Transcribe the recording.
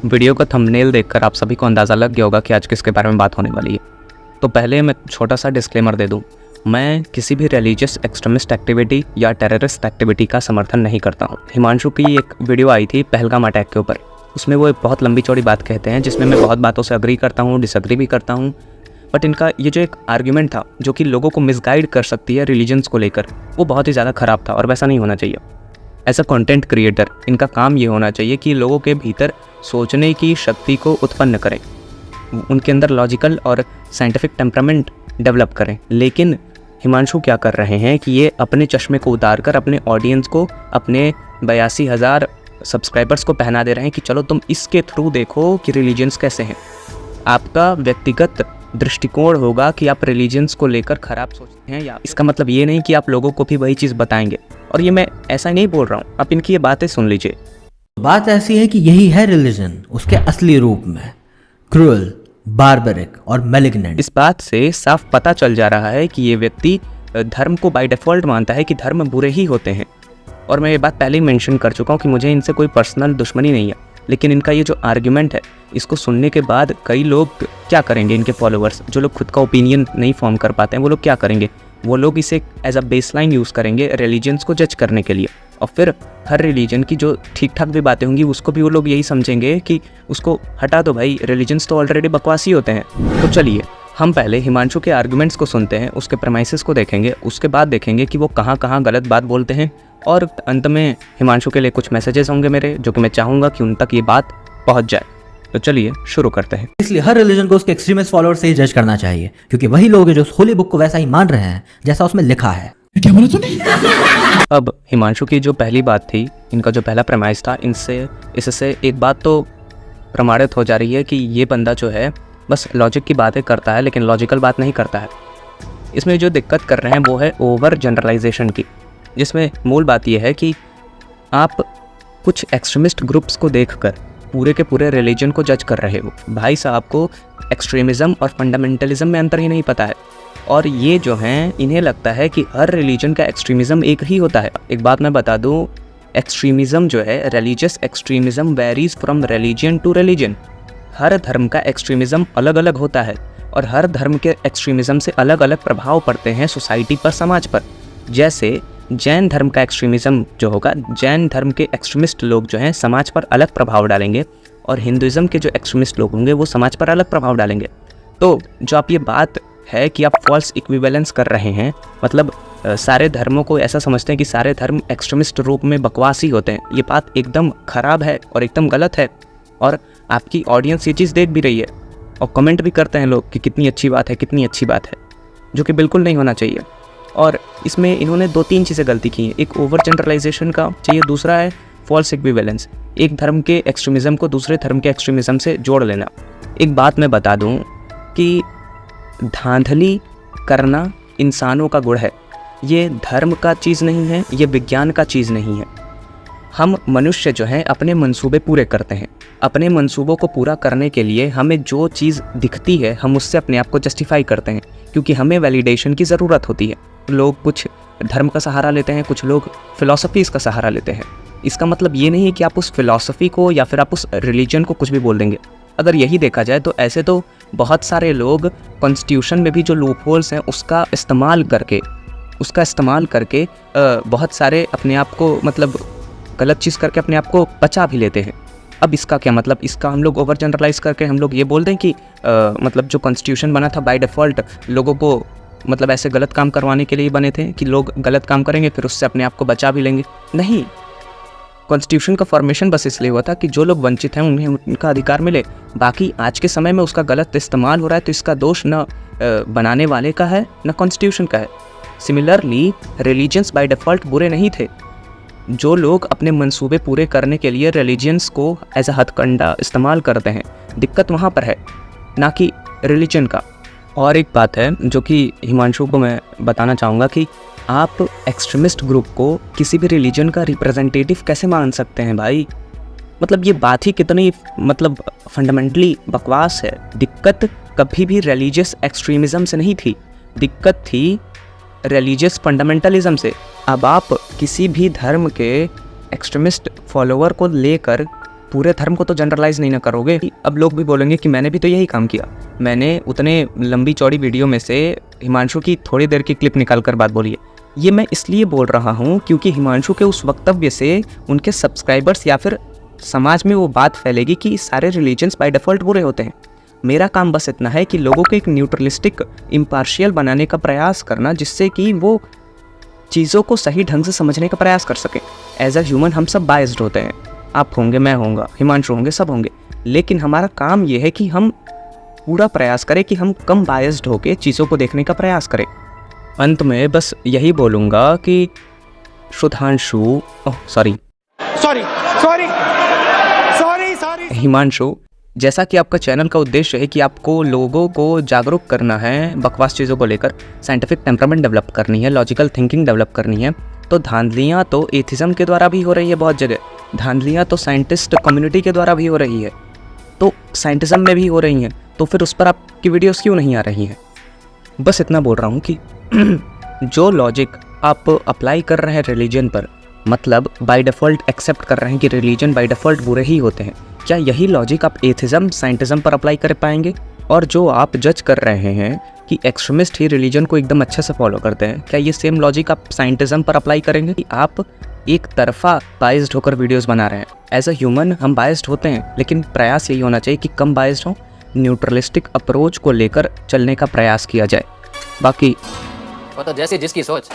Video का thumbnail देखकर आप सभी को अंदाज़ा लग गया होगा कि आज किसके बारे में बात होने वाली है। तो पहले मैं छोटा सा डिस्क्लेमर दे दूं, मैं किसी भी रिलीजियस एक्सट्रीमिस्ट एक्टिविटी या टेररिस्ट एक्टिविटी का समर्थन नहीं करता हूं। हिमांशु की एक वीडियो आई थी पहलगाम अटैक के ऊपर, उसमें वो एक बहुत लंबी चौड़ी बात कहते हैं जिसमें मैं बहुत बातों से अग्री करता हूँ, डिसअग्री भी करता हूँ। बट इनका ये जो एक आर्ग्यूमेंट था जो कि लोगों को मिसगाइड कर सकती है रिलीजन्स को लेकर, वो बहुत ही ज़्यादा ख़राब था और वैसा नहीं होना चाहिए। एज अ कंटेंट क्रिएटर इनका काम ये होना चाहिए कि लोगों के भीतर सोचने की शक्ति को उत्पन्न करें, उनके अंदर लॉजिकल और साइंटिफिक टेम्परामेंट डेवलप करें। लेकिन हिमांशु क्या कर रहे हैं कि ये अपने चश्मे को उतार कर अपने ऑडियंस को, अपने 82,000 सब्सक्राइबर्स को पहना दे रहे हैं कि चलो तुम इसके थ्रू देखो कि रिलीजन्स कैसे हैं। आपका व्यक्तिगत दृष्टिकोण होगा कि आप रिलीजन्स को लेकर ख़राब सोचते हैं, या इसका मतलब ये नहीं कि आप लोगों को भी वही चीज़ बताएंगे। और ये मैं ऐसा नहीं बोल रहा हूँ, आप इनकी ये बातें सुन लीजिए। बात ऐसी है कि यही है रिलीजन उसके असली रूप में, क्रूअल, बार्बरिक और मैलिग्नेंट। इस बात से साफ पता चल जा रहा है कि ये व्यक्ति धर्म को बाय डिफ़ॉल्ट मानता है कि धर्म बुरे ही होते हैं। और मैं ये बात पहले ही मेंशन कर चुका हूँ कि मुझे इनसे कोई पर्सनल दुश्मनी नहीं है, लेकिन इनका ये जो आर्ग्यूमेंट है, इसको सुनने के बाद कई लोग क्या करेंगे, इनके फॉलोअर्स जो लोग खुद का ओपिनियन नहीं फॉर्म कर पाते हैं, वो लोग क्या करेंगे, वो लोग इसे एज अ बेसलाइन यूज़ करेंगे रिलीजन्स को जज करने के लिए। और फिर हर रिलीजन की जो ठीक ठाक भी बातें होंगी उसको भी वो लोग यही समझेंगे कि उसको हटा दो भाई, रिलीजन्स तो ऑलरेडी बकवासी होते हैं। तो चलिए हम पहले हिमांशु के आर्गुमेंट्स को सुनते हैं, उसके प्रमाइसेस को देखेंगे, उसके बाद देखेंगे कि वो कहाँ कहाँ गलत बात बोलते हैं, और अंत में हिमांशु के लिए कुछ मैसेजेस होंगे मेरे, जो कि मैं चाहूँगा कि उन तक ये बात पहुँच जाए। तो चलिए शुरू करते हैं। इसलिए हर रिलीजन को उसके एक्सट्रीमिस्ट फॉलोअर से ही जज करना चाहिए, क्योंकि वही लोग हैं जो उस होली बुक को वैसा ही मान रहे हैं जैसा उसमें लिखा है। क्या बोला तूने? अब हिमांशु की जो पहली बात थी, इनका जो पहला प्रमाइस था, इससे एक बात तो प्रमाणित हो जा रही है कि ये बंदा जो है बस लॉजिक की बातें करता है, लेकिन लॉजिकल बात नहीं करता है। इसमें जो दिक्कत कर रहे हैं वो है ओवर जनरलाइजेशन की, जिसमें मूल बात यह है कि आप कुछ एक्सट्रीमिस्ट ग्रुप्स को देखकर पूरे के पूरे रिलीजन को जज कर रहे हो। भाई साहब को एक्सट्रीमिज़म और फंडामेंटलिज्म में अंतर ही नहीं पता है, और ये जो हैं इन्हें लगता है कि हर रिलीजन का एक्सट्रीमिज़म एक ही होता है। एक बात मैं बता दूं, एक्सट्रीमिज़म जो है, religious extremism varies from religion to religion. हर धर्म का एक्सट्रीमिज़म अलग अलग होता है, और हर धर्म के एक्सट्रीमिज़म से अलग अलग प्रभाव पड़ते हैं सोसाइटी पर, समाज पर। जैसे जैन धर्म का एक्सट्रीमिज़म जो होगा, जैन धर्म के एक्सट्रीमिस्ट लोग जो हैं समाज पर अलग प्रभाव डालेंगे, और हिंदुज़म के जो एक्सट्रीमिस्ट लोग होंगे वो समाज पर अलग प्रभाव डालेंगे। तो जो आप ये बात है कि आप फॉल्स इक्विवेलेंस कर रहे हैं, मतलब सारे धर्मों को ऐसा समझते हैं कि सारे धर्म एक्सट्रीमिस्ट रूप में बकवासी होते हैं, ये बात एकदम ख़राब है और एकदम गलत है। और आपकी ऑडियंस ये चीज़ देख भी रही है, और कमेंट भी करते हैं लोग कि कितनी अच्छी बात है, कितनी अच्छी बात है, जो कि बिल्कुल नहीं होना चाहिए। और इसमें इन्होंने 2-3 चीज़ें गलती की हैं। एक ओवर जनरलाइजेशन का चाहिए, दूसरा है फॉल्स इक्विवेलेंस, एक धर्म के एक्सट्रीमिज़म को दूसरे धर्म के एक्सट्रीमिज़म से जोड़ लेना। एक बात मैं बता दूं कि धांधली करना इंसानों का गुण है, ये धर्म का चीज़ नहीं है, ये विज्ञान का चीज़ नहीं है। हम मनुष्य जो हैं अपने मंसूबे पूरे करते हैं, अपने मंसूबों को पूरा करने के लिए हमें जो चीज़ दिखती है हम उससे अपने आप को जस्टिफाई करते हैं, क्योंकि हमें वैलिडेशन की ज़रूरत होती है। लोग कुछ धर्म का सहारा लेते हैं, कुछ लोग फ़िलॉसफीज़ का सहारा लेते हैं। इसका मतलब ये नहीं है कि आप उस फ़िलॉसफी को या फिर आप उस रिलीजन को कुछ भी बोल देंगे। अगर यही देखा जाए तो ऐसे तो बहुत सारे लोग कॉन्स्टिट्यूशन में भी जो लूप होल्स हैं उसका इस्तेमाल करके बहुत सारे अपने आप को, मतलब गलत चीज़ करके अपने आप को बचा भी लेते हैं। अब इसका क्या मतलब, इसका हम लोग ओवर जनरलाइज करके हम लोग ये बोल दें कि मतलब जो कॉन्स्टिट्यूशन बना था बाय डिफ़ॉल्ट लोगों को मतलब ऐसे गलत काम करवाने के लिए बने थे कि लोग गलत काम करेंगे फिर उससे अपने आप को बचा भी लेंगे। नहीं, कॉन्स्टिट्यूशन का फॉर्मेशन बस इसलिए हुआ था कि जो लोग वंचित हैं उन्हें उनका अधिकार मिले। बाकी आज के समय में उसका गलत इस्तेमाल हो रहा है, तो इसका दोष न बनाने वाले का है न कॉन्स्टिट्यूशन का है। सिमिलरली रिलीजन्स बाय डिफ़ॉल्ट बुरे नहीं थे। जो लोग अपने मंसूबे पूरे करने के लिए रिलीजन्स को एज अ हथकंडा इस्तेमाल करते हैं, दिक्कत वहाँ पर है, ना कि रिलीजन का। और एक बात है जो कि हिमांशु को मैं बताना चाहूँगा कि आप एक्सट्रीमिस्ट ग्रुप को किसी भी रिलीजन का रिप्रेजेंटेटिव कैसे मान सकते हैं भाई? मतलब ये बात ही कितनी मतलब फंडामेंटली बकवास है। दिक्कत कभी भी रिलीजियस एक्सट्रीमिज़म से नहीं थी, दिक्कत थी रिलीजियस फंडामेंटलिज्म से। अब आप किसी भी धर्म के एक्सट्रीमिस्ट फॉलोअर को लेकर पूरे धर्म को तो जनरलाइज नहीं ना करोगे। अब लोग भी बोलेंगे कि मैंने भी तो यही काम किया, मैंने उतने लंबी चौड़ी वीडियो में से हिमांशु की थोड़ी देर की क्लिप निकाल कर बात बोली है। ये मैं इसलिए बोल रहा हूँ क्योंकि हिमांशु के उस वक्तव्य से उनके सब्सक्राइबर्स या फिर समाज में वो बात फैलेगी कि सारे रिलीजन्स बाय डिफ़ॉल्ट बुरे होते हैं। मेरा काम बस इतना है कि लोगों को एक न्यूट्रलिस्टिक इम्पार्शियल बनाने का प्रयास करना, जिससे कि वो चीज़ों को सही ढंग से समझने का प्रयास कर सकें। एज अ ह्यूमन हम सब बायस्ड होते हैं, आप होंगे, मैं होंगे, हिमांशु होंगे, सब होंगे, लेकिन हमारा काम ये है कि हम पूरा प्रयास करें कि हम कम बायस्ड होकर चीज़ों को देखने का प्रयास करें। अंत में बस यही बोलूँगा कि सुधांशु सॉरी हिमांशु, जैसा कि आपका चैनल का उद्देश्य है कि आपको लोगों को जागरूक करना है बकवास चीज़ों को लेकर, साइंटिफिक टेम्परामेंट डेवलप करनी है, लॉजिकल थिंकिंग डेवलप करनी है, तो धांधलियाँ तो एथिज़म के द्वारा भी हो रही है बहुत जगह, धांधलियाँ तो साइंटिस्ट कम्युनिटी के द्वारा भी हो रही है, तो साइंटिज़म में भी हो रही हैं, तो फिर उस पर आपकी वीडियोस क्यों नहीं आ रही हैं? बस इतना बोल रहा हूँ कि जो लॉजिक आप अप्लाई कर रहे हैं रिलीजन पर, मतलब बाय डिफ़ॉल्ट एक्सेप्ट कर रहे हैं कि रिलीजन बाय डिफ़ॉल्ट बुरे ही होते हैं, क्या यही लॉजिक आप एथिज़म, साइंटिज़म पर अप्लाई कर पाएंगे? और जो आप जज कर रहे हैं कि एक्सट्रीमिस्ट ही रिलीजन को एकदम अच्छे से फॉलो करते हैं, क्या ये सेम लॉजिक आप साइंटिज़म पर अप्लाई करेंगे? कि आप एक तरफा बायस्ड होकर वीडियोस बना रहे हैं। एज अ ह्यूमन हम बायस्ड होते हैं, लेकिन प्रयास यही होना चाहिए कि कम बायस्ड हो, न्यूट्रलिस्टिक अप्रोच को लेकर चलने का प्रयास किया जाए। बाकी वो तो जैसी जिसकी सोच।